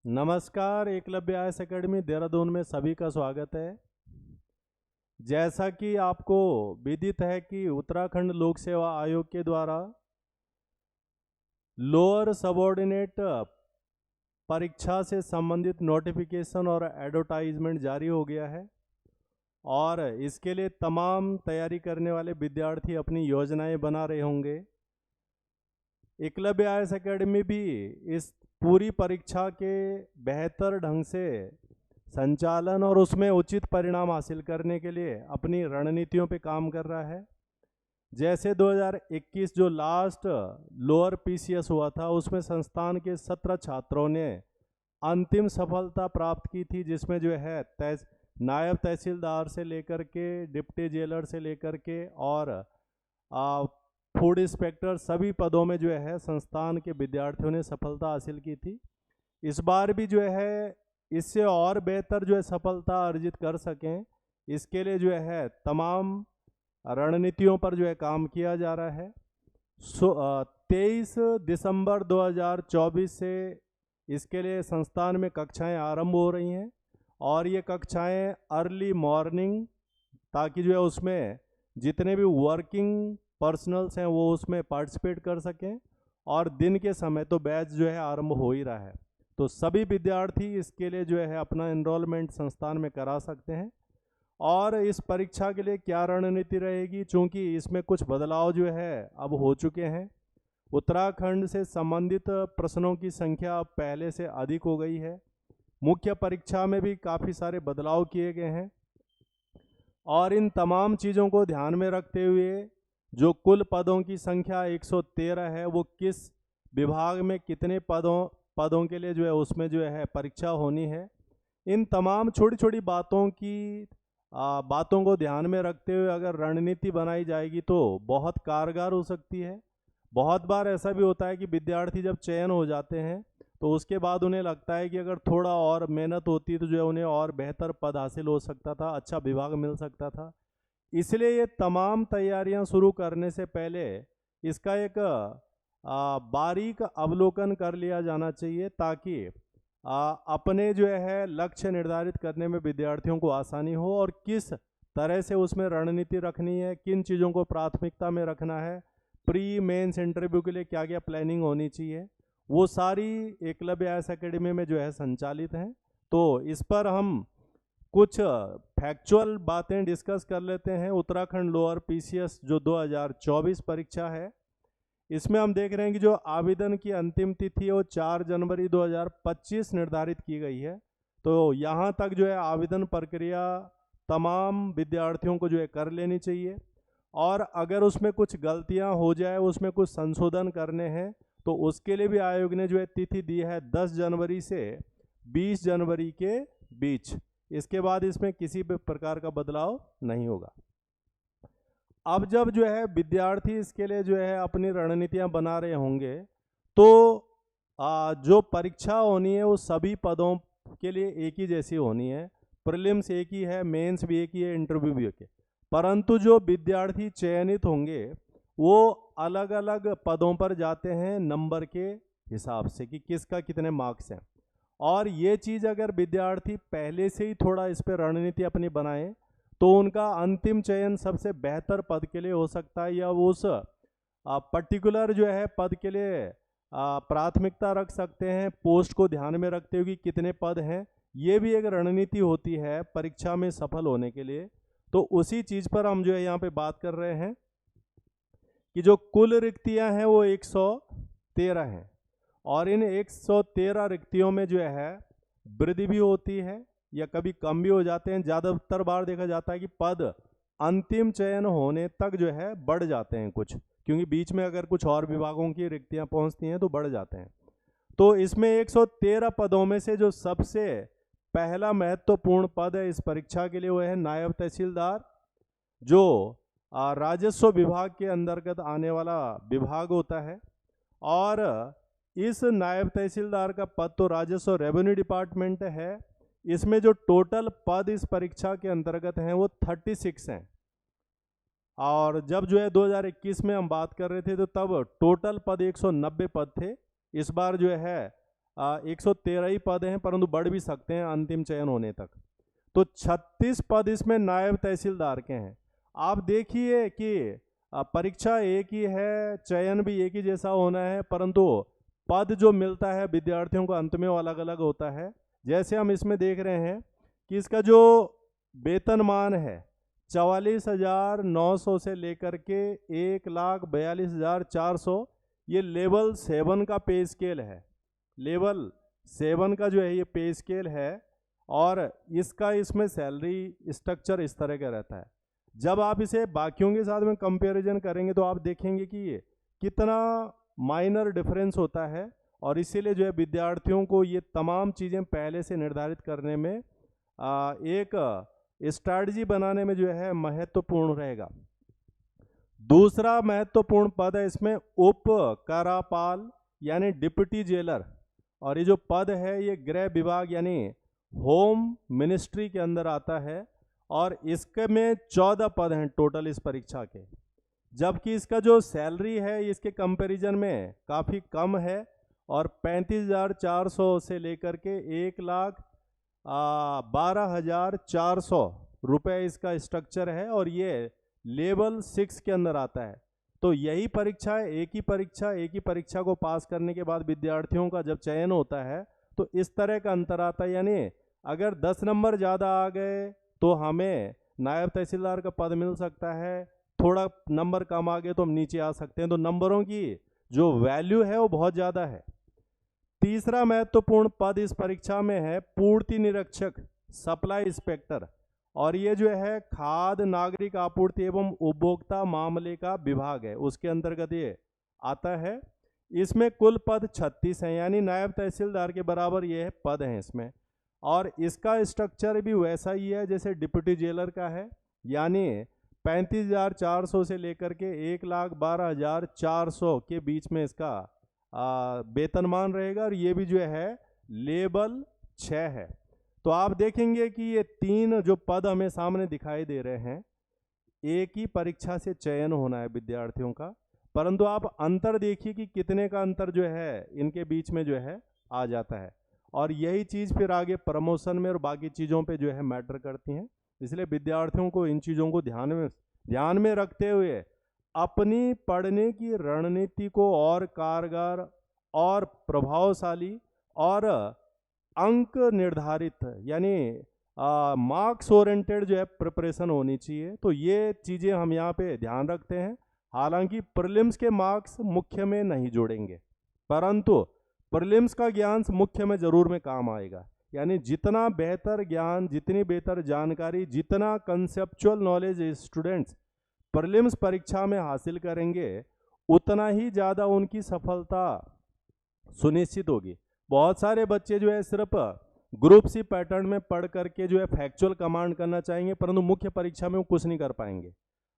नमस्कार। Eklavya IAS academy Dehradun में सभी का स्वागत है। जैसा कि आपको विदित है कि उत्तराखंड लोक सेवा आयोग के द्वारा लोअर सबऑर्डिनेट परीक्षा से संबंधित नोटिफिकेशन और एडवर्टाइजमेंट जारी हो गया है और इसके लिए तमाम तैयारी करने वाले विद्यार्थी अपनी योजनाएं बना रहे होंगे। एकलव्य आईएएस एकेडमी भी इस पूरी परीक्षा के बेहतर ढंग से संचालन और उसमें उचित परिणाम हासिल करने के लिए अपनी रणनीतियों पे काम कर रहा है। जैसे 2021 जो लास्ट लोअर पीसीएस हुआ था उसमें संस्थान के 17 छात्रों ने अंतिम सफलता प्राप्त की थी, जिसमें जो है नायब तहसीलदार से लेकर के डिप्टी जेलर से लेकर के और फूड इंस्पेक्टर सभी पदों में जो है संस्थान के विद्यार्थियों ने सफलता हासिल की थी। इस बार भी जो है इससे और बेहतर जो है सफलता अर्जित कर सकें, इसके लिए जो है तमाम रणनीतियों पर जो है काम किया जा रहा है। 23 दिसंबर 2024 से इसके लिए संस्थान में कक्षाएं आरंभ हो रही हैं और ये कक्षाएं अर्ली मॉर्निंग, ताकि जो है उसमें जितने भी वर्किंग पर्सनल्स हैं वो उसमें पार्टिसिपेट कर सकें, और दिन के समय तो बैच जो है आरंभ हो ही रहा है। तो सभी विद्यार्थी इसके लिए जो है अपना एनरोलमेंट संस्थान में करा सकते हैं। और इस परीक्षा के लिए क्या रणनीति रहेगी, चूँकि इसमें कुछ बदलाव जो है अब हो चुके हैं। उत्तराखंड से संबंधित प्रश्नों की संख्या अब पहले से अधिक हो गई है। मुख्य परीक्षा में भी काफ़ी सारे बदलाव किए गए हैं और इन तमाम चीज़ों को ध्यान में रखते हुए जो कुल पदों की संख्या 113 है, वो किस विभाग में कितने पदों के लिए जो है उसमें जो है परीक्षा होनी है, इन तमाम छोटी छोटी बातों को ध्यान में रखते हुए अगर रणनीति बनाई जाएगी तो बहुत कारगर हो सकती है। बहुत बार ऐसा भी होता है कि विद्यार्थी जब चयन हो जाते हैं तो उसके बाद उन्हें लगता है कि अगर थोड़ा और मेहनत होती तो जो है उन्हें और बेहतर पद हासिल हो सकता था, अच्छा विभाग मिल सकता था। इसलिए ये तमाम तैयारियां शुरू करने से पहले इसका एक बारीक अवलोकन कर लिया जाना चाहिए, ताकि अपने जो है लक्ष्य निर्धारित करने में विद्यार्थियों को आसानी हो और किस तरह से उसमें रणनीति रखनी है, किन चीज़ों को प्राथमिकता में रखना है, प्री मेंस इंटरव्यू के लिए क्या क्या प्लानिंग होनी चाहिए, वो सारी एकलव्य आईएएस एकेडमी में जो है संचालित हैं। तो इस पर हम कुछ फैक्चुअल बातें डिस्कस कर लेते हैं। उत्तराखंड लोअर पीसीएस जो 2024 परीक्षा है, इसमें हम देख रहे हैं कि जो आवेदन की अंतिम तिथि है वो 4 जनवरी 2025 निर्धारित की गई है। तो यहाँ तक जो है आवेदन प्रक्रिया तमाम विद्यार्थियों को जो है कर लेनी चाहिए, और अगर उसमें कुछ गलतियाँ हो जाए, उसमें कुछ संशोधन करने हैं, तो उसके लिए भी आयोग ने जो है तिथि दी है 10 जनवरी से 20 जनवरी के बीच। इसके बाद इसमें किसी भी प्रकार का बदलाव नहीं होगा। अब जब जो है विद्यार्थी इसके लिए जो है अपनी रणनीतियां बना रहे होंगे, तो जो परीक्षा होनी है वो सभी पदों के लिए एक ही जैसी होनी है। प्रीलिम्स एक ही है, मेंस भी एक ही है, इंटरव्यू भी एक है। परंतु जो विद्यार्थी चयनित होंगे वो अलग अलग पदों पर जाते हैं नंबर के हिसाब से कि किसका कितने मार्क्स हैं। और ये चीज़ अगर विद्यार्थी पहले से ही थोड़ा इस पर रणनीति अपनी बनाएं तो उनका अंतिम चयन सबसे बेहतर पद के लिए हो सकता है, या वो उस पर्टिकुलर जो है पद के लिए प्राथमिकता रख सकते हैं, पोस्ट को ध्यान में रखते हुए कि कितने पद हैं। ये भी एक रणनीति होती है परीक्षा में सफल होने के लिए। तो उसी चीज़ पर हम जो है यहाँ पे बात कर रहे हैं कि जो कुल रिक्तियाँ हैं वो 113 हैं, और इन 113 रिक्तियों में जो है वृद्धि भी होती है या कभी कम भी हो जाते हैं। ज़्यादातर बार देखा जाता है कि पद अंतिम चयन होने तक जो है बढ़ जाते हैं कुछ, क्योंकि बीच में अगर कुछ और विभागों की रिक्तियां पहुंचती हैं तो बढ़ जाते हैं। तो इसमें 113 पदों में से जो सबसे पहला महत्वपूर्ण पद है इस परीक्षा के लिए वो है नायब तहसीलदार, जो राजस्व विभाग के अंतर्गत आने वाला विभाग होता है। और इस नायब तहसीलदार का पद तो राजस्व रेवेन्यू डिपार्टमेंट है। इसमें जो टोटल पद इस परीक्षा के अंतर्गत हैं वो 36 हैं, और जब जो है 2021 में हम बात कर रहे थे तो तब टोटल पद 190 पद थे। इस बार जो है 113 ही पद हैं, परंतु बढ़ भी सकते हैं अंतिम चयन होने तक। तो 36 पद इसमें नायब तहसीलदार के हैं। आप देखिए कि परीक्षा एक ही है, चयन भी एक ही जैसा होना है, परंतु पद जो मिलता है विद्यार्थियों को अंत में वो अलग अलग होता है। जैसे हम इसमें देख रहे हैं कि इसका जो वेतनमान है 44,900 से लेकर के 1,42,400, ये लेवल 7 का पे स्केल है। लेवल 7 का जो है ये पे स्केल है, और इसका इसमें सैलरी स्ट्रक्चर इस तरह का रहता है। जब आप इसे बाकियों के साथ में कंपैरिजन करेंगे तो आप देखेंगे कि ये कितना माइनर डिफरेंस होता है, और इसीलिए जो है विद्यार्थियों को ये तमाम चीज़ें पहले से निर्धारित करने में एक स्ट्रैटेजी बनाने में जो है महत्वपूर्ण रहेगा। दूसरा महत्वपूर्ण पद है इसमें उप कारापाल यानी डिप्टी जेलर, और ये जो पद है ये गृह विभाग यानी होम मिनिस्ट्री के अंदर आता है, और इसके में 14 पद हैं टोटल इस परीक्षा के। जबकि इसका जो सैलरी है इसके कंपैरिजन में काफ़ी कम है, और 35,400 से लेकर के 1,12,400 रुपये इसका स्ट्रक्चर है, और ये लेवल 6 के अंदर आता है। तो यही परीक्षा है, एक ही परीक्षा को पास करने के बाद विद्यार्थियों का जब चयन होता है तो इस तरह का अंतर आता है। यानी अगर 10 नंबर ज़्यादा आ गए तो हमें नायब तहसीलदार का पद मिल सकता है, थोड़ा नंबर कम आ गए तो हम नीचे आ सकते हैं। तो नंबरों की जो वैल्यू है वो बहुत ज़्यादा है। तीसरा महत्वपूर्ण पद इस परीक्षा में है पूर्ति निरीक्षक, सप्लाई इंस्पेक्टर, और ये जो है खाद्य नागरिक आपूर्ति एवं उपभोक्ता मामले का विभाग है, उसके अंतर्गत ये आता है। इसमें कुल पद 36 हैं, यानी नायब तहसीलदार के बराबर ये पद हैं इसमें, और इसका स्ट्रक्चर भी वैसा ही है जैसे डिप्टी जेलर का है, यानी 35,400 से लेकर के 1,12,400 के बीच में इसका वेतनमान रहेगा, और ये भी जो है लेवल 6 है। तो आप देखेंगे कि ये 3 जो पद हमें सामने दिखाई दे रहे हैं, एक ही परीक्षा से चयन होना है विद्यार्थियों का, परंतु आप अंतर देखिए कि कितने का अंतर जो है इनके बीच में जो है आ जाता है, और यही चीज़ फिर आगे प्रमोशन में और बाकी चीज़ों पे जो है मैटर करती हैं। इसलिए विद्यार्थियों को इन चीज़ों को ध्यान में रखते हुए अपनी पढ़ने की रणनीति को और कारगर और प्रभावशाली और अंक निर्धारित यानी मार्क्स ओरिएंटेड जो है प्रिपरेशन होनी चाहिए। तो ये चीज़ें हम यहाँ पे ध्यान रखते हैं। हालांकि प्रीलिम्स के मार्क्स मुख्य में नहीं जोड़ेंगे, परंतु प्रीलिम्स का ज्ञान मुख्य में जरूर में काम आएगा। यानी जितना बेहतर ज्ञान, जितनी बेहतर जानकारी, जितना कंसेप्चुअल नॉलेज स्टूडेंट्स प्रीलिम्स परीक्षा में हासिल करेंगे, उतना ही ज़्यादा उनकी सफलता सुनिश्चित होगी। बहुत सारे बच्चे जो है सिर्फ ग्रुप सी पैटर्न में पढ़ करके जो है फैक्चुअल कमांड करना चाहेंगे, परंतु मुख्य परीक्षा में वो कुछ नहीं कर पाएंगे।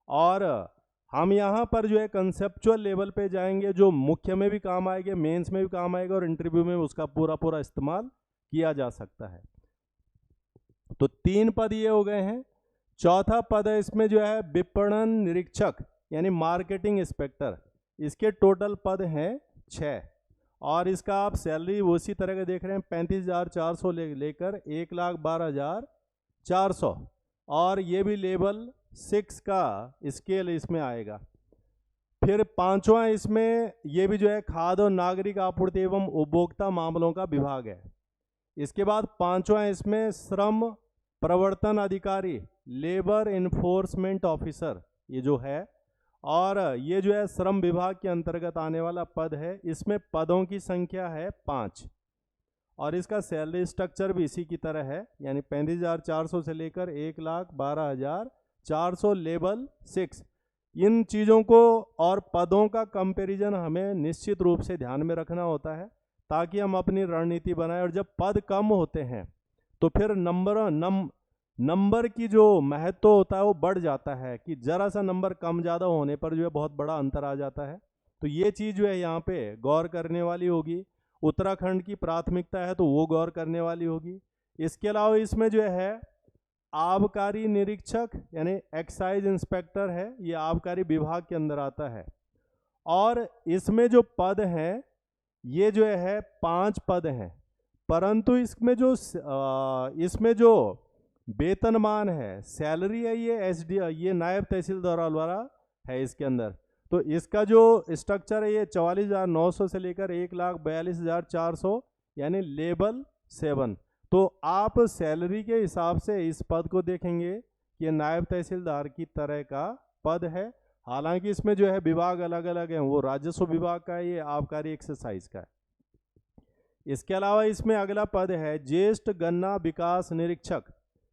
और हम यहाँ पर जो है कंसेप्चुअल लेवल पे जाएंगे, जो मुख्य में भी काम आएगा, मेंस में भी काम आएगा, और इंटरव्यू में उसका पूरा इस्तेमाल किया जा सकता है। तो 3 पद ये हो गए हैं। चौथा पद है इसमें जो है विपणन निरीक्षक यानी मार्केटिंग इंस्पेक्टर। इसके टोटल पद हैं 6, और इसका आप सैलरी उसी तरह के देख रहे हैं 35,400 लेकर 1,12,400, और ये भी लेवल 6 का स्केल इसमें आएगा। फिर 5वां इसमें ये भी जो है खाद्य और नागरिक आपूर्ति एवं उपभोक्ता मामलों का विभाग है। इसके बाद 5वां इसमें श्रम प्रवर्तन अधिकारी, लेबर इन्फोर्समेंट ऑफिसर ये जो है, और ये जो है श्रम विभाग के अंतर्गत आने वाला पद है। इसमें पदों की संख्या है 5, और इसका सैलरी स्ट्रक्चर भी इसी की तरह है, यानी 35,400 से लेकर 1,12,400 लेवल 6। इन चीज़ों को और पदों का कंपैरिजन हमें निश्चित रूप से ध्यान में रखना होता है, ताकि हम अपनी रणनीति बनाएं। और जब पद कम होते हैं तो फिर नंबर की जो महत्व होता है वो बढ़ जाता है, कि जरा सा नंबर कम ज़्यादा होने पर जो है बहुत बड़ा अंतर आ जाता है। तो ये चीज़ जो है यहाँ पे गौर करने वाली होगी। उत्तराखंड की प्राथमिकता है तो वो गौर करने वाली होगी। इसके अलावा इसमें जो है आबकारी निरीक्षक यानी एक्साइज इंस्पेक्टर है, ये आबकारी विभाग के अंदर आता है। और इसमें जो पद हैं ये जो है 5 पद हैं, परंतु इसमें जो वेतनमान है, सैलरी है, ये नायब तहसीलदार द्वारा है इसके अंदर। तो इसका जो स्ट्रक्चर है ये 44,900 से लेकर 1,42,400 यानी लेवल 7। तो आप सैलरी के हिसाब से इस पद को देखेंगे कि ये नायब तहसीलदार की तरह का पद है। हालांकि इसमें जो है विभाग अलग अलग हैं, वो राजस्व विभाग का है, ये आबकारी एक्सरसाइज का है। इसके अलावा इसमें अगला पद है ज्येष्ठ गन्ना विकास निरीक्षक,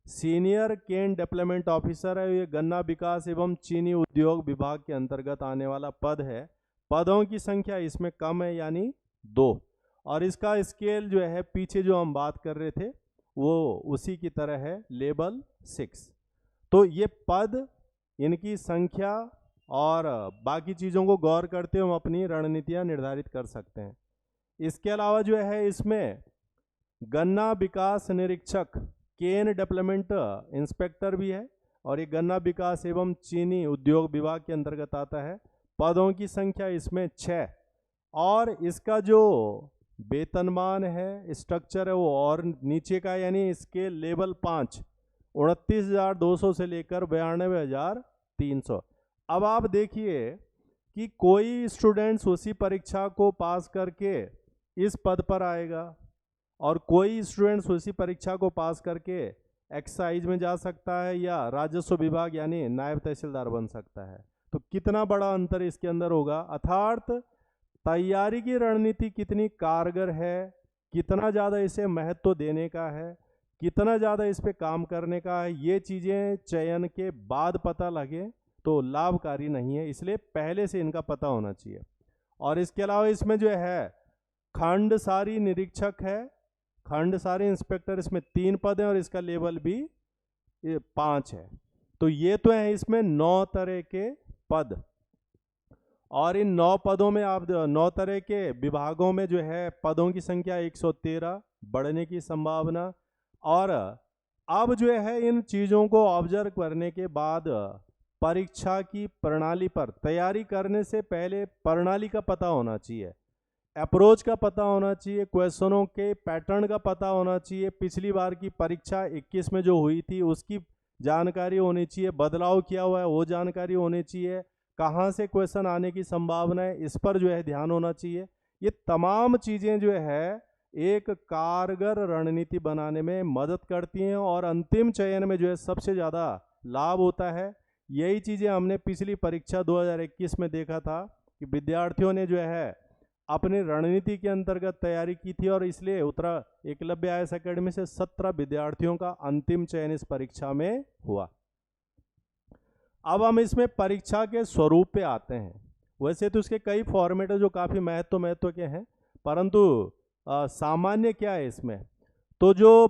सीनियर केन डेवलपमेंट ऑफिसर है। ये गन्ना विकास एवं चीनी उद्योग विभाग के अंतर्गत आने वाला पद है। पदों की संख्या इसमें कम है यानी 2, और इसका स्केल जो है पीछे जो हम बात कर रहे थे वो उसी की तरह है, लेवल 6। तो ये पद, इनकी संख्या और बाकी चीज़ों को गौर करते हुए हम अपनी रणनीतियाँ निर्धारित कर सकते हैं। इसके अलावा जो है इसमें गन्ना विकास निरीक्षक, केन डेवलपमेंट इंस्पेक्टर भी है, और ये गन्ना विकास एवं चीनी उद्योग विभाग के अंतर्गत आता है। पदों की संख्या इसमें 6, और इसका जो वेतनमान है, स्ट्रक्चर है, वो और नीचे का, यानी इसके लेवल 5 29,200 से लेकर 92,300। अब आप देखिए कि कोई स्टूडेंट्स उसी परीक्षा को पास करके इस पद पर आएगा, और कोई स्टूडेंट्स उसी परीक्षा को पास करके एक्साइज में जा सकता है या राजस्व विभाग यानी नायब तहसीलदार बन सकता है। तो कितना बड़ा अंतर इसके अंदर होगा, अर्थात तैयारी की रणनीति कितनी कारगर है, कितना ज़्यादा इसे महत्व देने का है, कितना ज़्यादा इस पे काम करने का है, ये चीज़ें चयन के बाद पता लगे तो लाभकारी नहीं है, इसलिए पहले से इनका पता होना चाहिए। और इसके अलावा इसमें जो है खंडसारी निरीक्षक है, खंडसारी इंस्पेक्टर, इसमें 3 पद हैं और इसका लेवल भी 5 है। तो ये तो है इसमें 9 तरह के पद, और इन 9 पदों में आप 9 तरह के विभागों में जो है पदों की संख्या 113, बढ़ने की संभावना। और अब जो है इन चीज़ों को ऑब्जर्व करने के बाद परीक्षा की प्रणाली पर तैयारी करने से पहले प्रणाली का पता होना चाहिए, अप्रोच का पता होना चाहिए, क्वेश्चनों के पैटर्न का पता होना चाहिए, पिछली बार की परीक्षा 21 में जो हुई थी उसकी जानकारी होनी चाहिए, बदलाव किया हुआ है वो जानकारी होनी चाहिए, कहाँ से क्वेश्चन आने की संभावना है इस पर जो है ध्यान होना चाहिए। ये तमाम चीज़ें जो है एक कारगर रणनीति बनाने में मदद करती हैं, और अंतिम चयन में जो है सबसे ज़्यादा लाभ होता है। यही चीज़ें हमने पिछली परीक्षा 2021 में देखा था कि विद्यार्थियों ने जो है अपनी रणनीति के अंतर्गत तैयारी की थी, और इसलिए उत्तरा एकलव्य आईएएस एकेडमी से 17 विद्यार्थियों का अंतिम चयन इस परीक्षा में हुआ। अब हम इसमें परीक्षा के स्वरूप पे आते हैं। वैसे तो इसके कई फॉर्मेट है जो काफ़ी महत्व के हैं, परंतु सामान्य क्या है इसमें, तो जो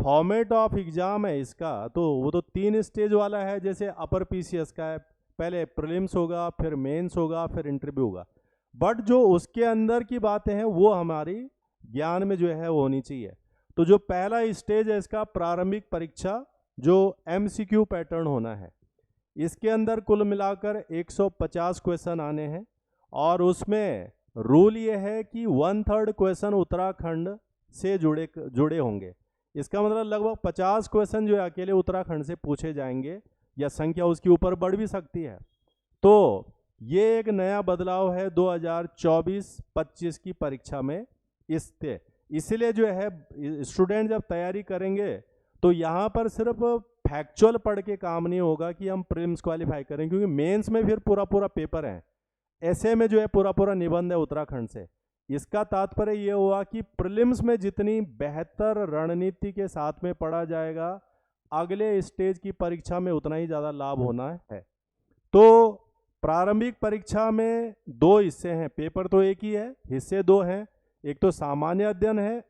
फॉर्मेट ऑफ एग्ज़ाम है इसका, तो वो तो 3 स्टेज वाला है। जैसे अपर पीसीएस का है, पहले प्रीलिम्स होगा, फिर मेंस होगा, फिर इंटरव्यू होगा। बट जो उसके अंदर की बातें हैं वो हमारी ज्ञान में जो है वो होनी चाहिए। तो जो पहला स्टेज है इसका प्रारंभिक परीक्षा, जो एमसीक्यू पैटर्न होना है, इसके अंदर कुल मिलाकर 150 क्वेश्चन आने हैं, और उसमें रूल ये है कि 1/3 क्वेश्चन उत्तराखंड से जुड़े होंगे। इसका मतलब लगभग 50 क्वेश्चन जो है अकेले उत्तराखंड से पूछे जाएंगे, या संख्या उसके ऊपर बढ़ भी सकती है। तो ये एक नया बदलाव है 2024-25 की परीक्षा में। इसलिए जो है स्टूडेंट जब तैयारी करेंगे तो यहाँ पर सिर्फ फैक्चुअल पढ़ के काम नहीं होगा कि हम प्रीलिम्स क्वालिफाई करें, क्योंकि मेंस में फिर पूरा पेपर है, ऐसे में जो है पूरा निबंध है उत्तराखंड से। इसका तात्पर्य ये हुआ कि प्रीलिम्स में जितनी बेहतर रणनीति के साथ में पढ़ा जाएगा, अगले स्टेज की परीक्षा में उतना ही ज़्यादा लाभ होना है। तो प्रारंभिक परीक्षा में 2 हिस्से हैं, पेपर तो एक ही है, हिस्से 2 हैं। एक तो सामान्य अध्ययन है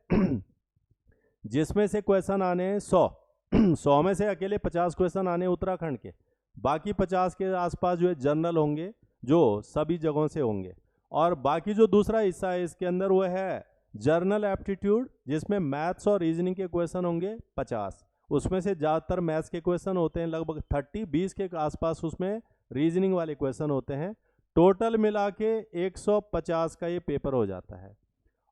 जिसमें से क्वेश्चन आने हैं 100 में से अकेले 50 क्वेश्चन आने उत्तराखंड के, बाकी 50 के आसपास जो है जनरल होंगे जो सभी जगहों से होंगे। और बाकी जो दूसरा हिस्सा है इसके अंदर वो है जर्नल एप्टीट्यूड, जिसमें मैथ्स और रीजनिंग के क्वेश्चन होंगे 50। उसमें से ज़्यादातर मैथ्स के क्वेश्चन होते हैं लगभग 30-20 के आसपास, उसमें रीजनिंग वाले क्वेश्चन होते हैं। टोटल मिला के 150 का ये पेपर हो जाता है।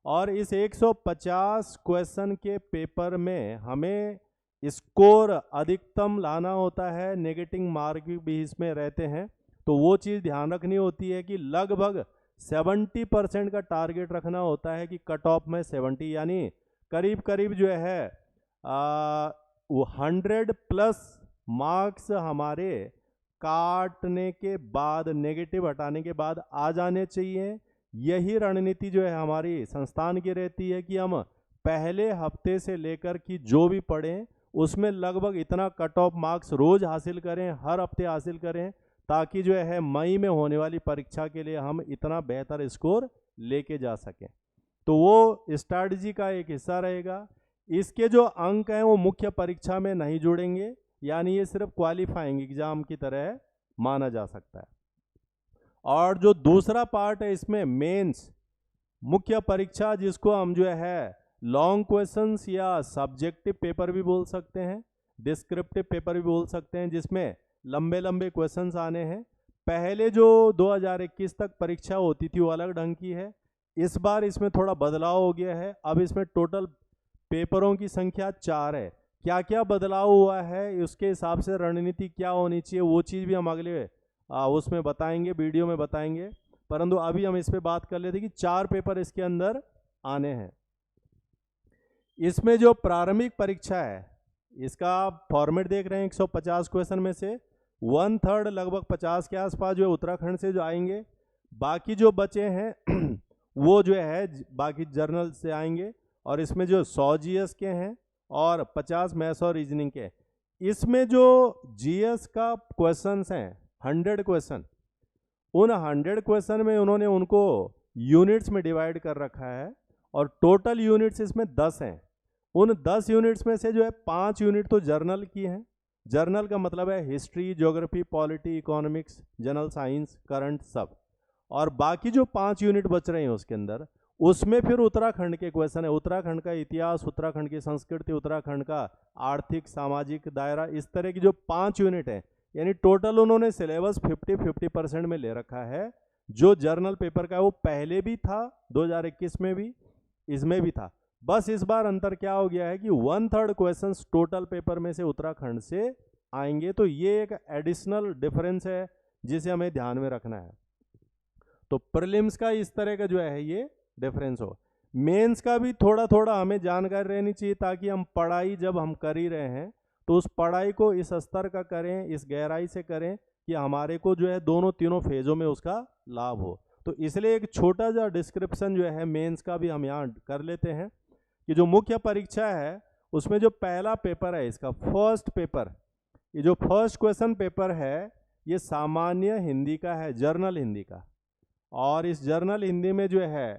और इस 150 क्वेश्चन के पेपर में हमें स्कोर अधिकतम लाना होता है, नेगेटिव मार्क भी इसमें रहते हैं। तो वो चीज़ ध्यान रखनी होती है कि लगभग 70% का टारगेट रखना होता है कि कट ऑफ में 70, यानी करीब करीब जो है वो 100+ मार्क्स हमारे काटने के बाद, नेगेटिव हटाने के बाद आ जाने चाहिए। यही रणनीति जो है हमारी संस्थान की रहती है कि हम पहले हफ्ते से लेकर कि जो भी पढ़ें उसमें लगभग इतना कट ऑफ मार्क्स रोज हासिल करें, हर हफ्ते हासिल करें, ताकि जो है मई में होने वाली परीक्षा के लिए हम इतना बेहतर स्कोर लेके जा सकें। तो वो स्ट्रैटेजी का एक हिस्सा रहेगा। इसके जो अंक हैं वो मुख्य परीक्षा में नहीं जुड़ेंगे, यानी ये सिर्फ क्वालिफाइंग एग्जाम की तरह माना जा सकता है। और जो दूसरा पार्ट है इसमें मेंस, मुख्य परीक्षा, जिसको हम जो है लॉन्ग क्वेश्चंस या सब्जेक्टिव पेपर भी बोल सकते हैं, डिस्क्रिप्टिव पेपर भी बोल सकते हैं, जिसमें लंबे लंबे क्वेश्चंस आने हैं। पहले जो 2021 तक परीक्षा होती थी वो अलग ढंग की है, इस बार इसमें थोड़ा बदलाव हो गया है। अब इसमें टोटल पेपरों की संख्या 4 है। क्या क्या बदलाव हुआ है, उसके हिसाब से रणनीति क्या होनी चाहिए, वो चीज़ भी हम अगले उसमें बताएंगे, वीडियो में बताएंगे। परंतु अभी हम इस पे बात कर लेते कि 4 पेपर इसके अंदर आने हैं। इसमें जो प्रारंभिक परीक्षा है, इसका फॉर्मेट देख रहे हैं, 150 क्वेश्चन में से 1/3 लगभग 50 के आसपास जो है उत्तराखंड से जो आएंगे, बाकी जो बचे हैं वो जो है बाकी जर्नल से आएंगे। और इसमें जो 100 जीएस के हैं और 50 मैथ्स और रीजनिंग के। इसमें जो जीएस का क्वेश्चंस हैं 100 क्वेश्चन, उन 100 क्वेश्चन में उन्होंने उनको यूनिट्स में डिवाइड कर रखा है और टोटल यूनिट्स इसमें 10 हैं। उन 10 यूनिट्स में से जो है 5 यूनिट तो जर्नल की हैं। जर्नल का मतलब है history, geography, polity, economics, general science, current, सब। और बाकी जो 5 यूनिट बच रहे हैं उसके अंदर, उसमें फिर उत्तराखंड के क्वेश्चन है। उत्तराखंड का इतिहास, उत्तराखंड की संस्कृति, उत्तराखंड का आर्थिक सामाजिक दायरा, इस तरह की जो 5 यूनिट है, यानी टोटल उन्होंने सिलेबस 50% में ले रखा है। जो जर्नल पेपर का है वो पहले भी था, 2021 में भी, इसमें भी था। बस इस बार अंतर क्या हो गया है कि 1/3 क्वेश्चंस टोटल पेपर में से उत्तराखंड से आएंगे। तो ये एक एडिशनल डिफरेंस है जिसे हमें ध्यान में रखना है। तो प्रीलिम्स का इस तरह का जो है ये डिफरेंस हो। मेंस का भी थोड़ा थोड़ा हमें जानकारी रहनी चाहिए, ताकि हम पढ़ाई जब हम कर ही रहे हैं तो उस पढ़ाई को इस स्तर का करें, इस गहराई से करें कि हमारे को जो है दोनों तीनों फेजों में उसका लाभ हो। तो इसलिए एक छोटा सा डिस्क्रिप्शन जो है मेंस का भी हम यहाँ कर लेते हैं कि जो मुख्य परीक्षा है उसमें जो पहला पेपर है, इसका फर्स्ट पेपर, ये जो फर्स्ट क्वेश्चन पेपर है ये सामान्य हिंदी का है, जर्नल हिंदी का। और इस जर्नल हिंदी में जो है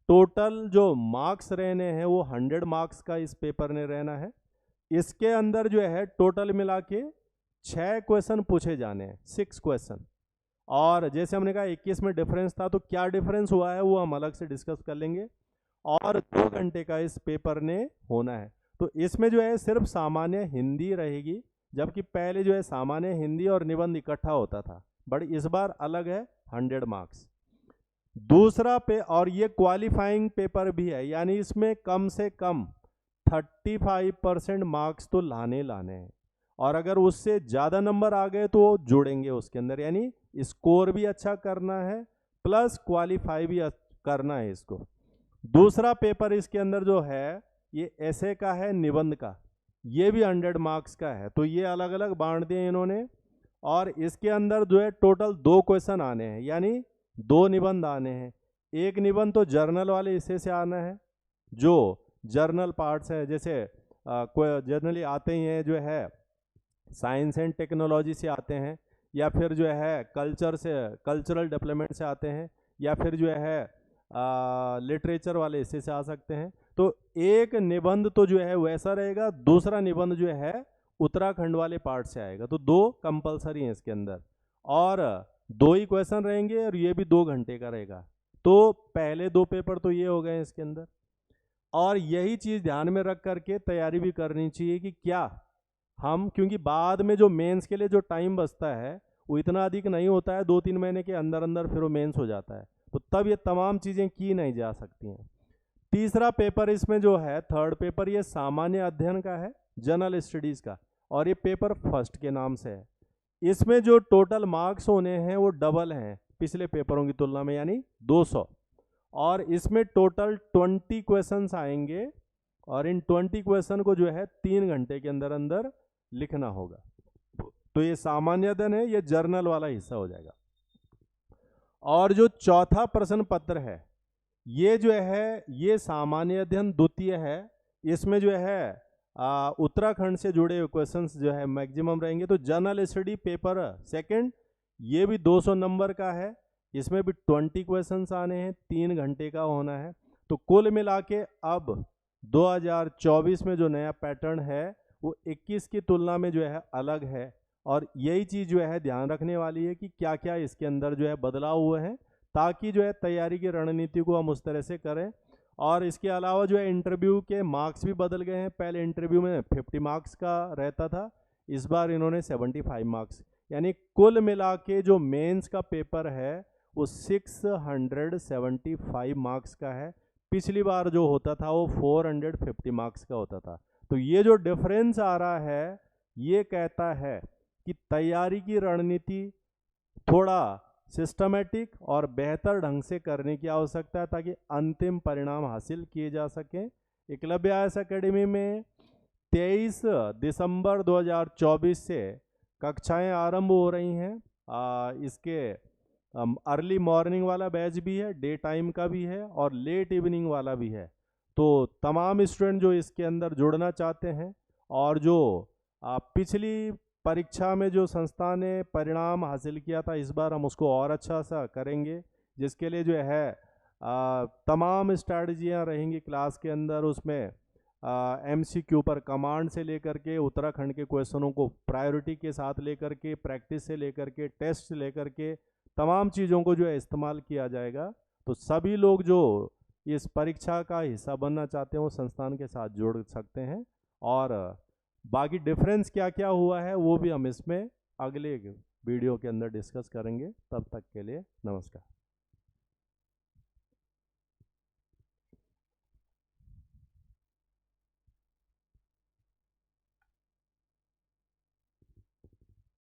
टोटल जो मार्क्स रहने हैं वो 100 मार्क्स का इस पेपर ने रहना है। इसके अंदर जो है टोटल मिला के 6 क्वेश्चन पूछे जाने हैं, 6 क्वेश्चन। और जैसे हमने कहा 21 में डिफरेंस था, तो क्या डिफरेंस हुआ है वो हम अलग से डिस्कस कर लेंगे। और 2 घंटे का इस पेपर ने होना है। तो इसमें जो है सिर्फ सामान्य हिंदी रहेगी, जबकि पहले जो है सामान्य हिंदी और निबंध इकट्ठा होता था, बट इस बार अलग है, 100 मार्क्स। दूसरा और ये क्वालिफाइंग पेपर भी है, यानी इसमें कम से कम 35% मार्क्स तो लाने हैं। और अगर उससे ज़्यादा नंबर आ गए तो जोड़ेंगे उसके अंदर, यानी स्कोर भी अच्छा करना है प्लस क्वालिफाई भी करना है इसको। दूसरा पेपर इसके अंदर जो है ये ऐसे का है, निबंध का, ये भी 100 मार्क्स का है। तो ये अलग अलग बांट दिए इन्होंने। और इसके अंदर जो है टोटल 2 क्वेश्चन आने हैं, यानी 2 निबंध आने हैं। एक निबंध तो जर्नल वाले हिस्से से आना है, जो जर्नल पार्ट्स है, जैसे जर्नली आते ही हैं, जो है साइंस एंड टेक्नोलॉजी से आते हैं, या फिर जो है कल्चर से, कल्चरल डेवलपमेंट से आते हैं, या फिर जो है लिटरेचर वाले हिस्से से आ सकते हैं। तो एक निबंध तो जो है वैसा रहेगा, दूसरा निबंध जो है उत्तराखंड वाले पार्ट से आएगा। तो 2 कंपलसरी हैं इसके अंदर, और 2 ही क्वेश्चन रहेंगे, और ये भी 2 घंटे का रहेगा। तो पहले 2 पेपर तो ये हो गए इसके अंदर। और यही चीज़ ध्यान में रख करके तैयारी भी करनी चाहिए कि क्या हम, क्योंकि बाद में जो मेंस के लिए जो टाइम बचता है वो इतना अधिक नहीं होता है, 2-3 महीने के अंदर अंदर फिर वो मेंस हो जाता है, तो तब ये तमाम चीज़ें की नहीं जा सकती हैं। तीसरा पेपर इसमें जो है, थर्ड पेपर, ये सामान्य अध्ययन का है, जनरल स्टडीज का, और ये पेपर फर्स्ट के नाम से है। इसमें जो टोटल मार्क्स होने हैं वो डबल हैं पिछले पेपरों की तुलना में, यानी 200। और इसमें टोटल 20 क्वेश्चंस आएंगे और इन 20 क्वेश्चन को जो है 3 घंटे के अंदर अंदर लिखना होगा। तो ये सामान्य अध्ययन है, ये जर्नल वाला हिस्सा हो जाएगा। और जो चौथा प्रश्न पत्र है, ये जो है ये सामान्य अध्ययन द्वितीय है। इसमें जो है उत्तराखंड से जुड़े हुए क्वेश्चंस जो है मैक्सिमम रहेंगे। तो जनरल स्टडी पेपर सेकंड, ये भी 200 नंबर का है, इसमें भी 20 क्वेश्चंस आने हैं, 3 घंटे का होना है। तो कुल मिला के अब 2024 में जो नया पैटर्न है वो 21 की तुलना में जो है अलग है। और यही चीज़ जो है ध्यान रखने वाली है कि क्या क्या इसके अंदर जो है बदलाव हुए हैं, ताकि जो है तैयारी की रणनीति को हम उस तरह से करें। और इसके अलावा जो है इंटरव्यू के मार्क्स भी बदल गए हैं। पहले इंटरव्यू में 50 मार्क्स का रहता था, इस बार इन्होंने 75 मार्क्स, यानी कुल मिला के जो मेंस का पेपर है वो 675 मार्क्स का है। पिछली बार जो होता था वो 450 मार्क्स का होता था। तो ये जो डिफरेंस आ रहा है ये कहता है कि तैयारी की रणनीति थोड़ा सिस्टमेटिक और बेहतर ढंग से करने की आवश्यकता है, ताकि अंतिम परिणाम हासिल किए जा सकें। एकलव्य IAS एकेडमी में 23 दिसंबर 2024 से कक्षाएं आरंभ हो रही हैं। इसके अर्ली मॉर्निंग वाला बैच भी है, डे टाइम का भी है और लेट इवनिंग वाला भी है। तो तमाम स्टूडेंट जो इसके अंदर जुड़ना चाहते हैं और जो पिछली परीक्षा में जो संस्था ने परिणाम हासिल किया था, इस बार हम उसको और अच्छा सा करेंगे, जिसके लिए जो है तमाम स्ट्रैटेजियाँ रहेंगी क्लास के अंदर। उसमें MCQ पर कमांड से लेकर के उत्तराखंड के क्वेश्चनों को प्रायोरिटी के साथ लेकर के, प्रैक्टिस से लेकर के, टेस्ट से लेकर के, तमाम चीज़ों को जो है इस्तेमाल किया जाएगा। तो सभी लोग जो इस परीक्षा का हिस्सा बनना चाहते हैं वो संस्थान के साथ जुड़ सकते हैं। और बाकी डिफरेंस क्या क्या हुआ है वो भी हम इसमें अगले वीडियो के अंदर डिस्कस करेंगे। तब तक के लिए नमस्कार।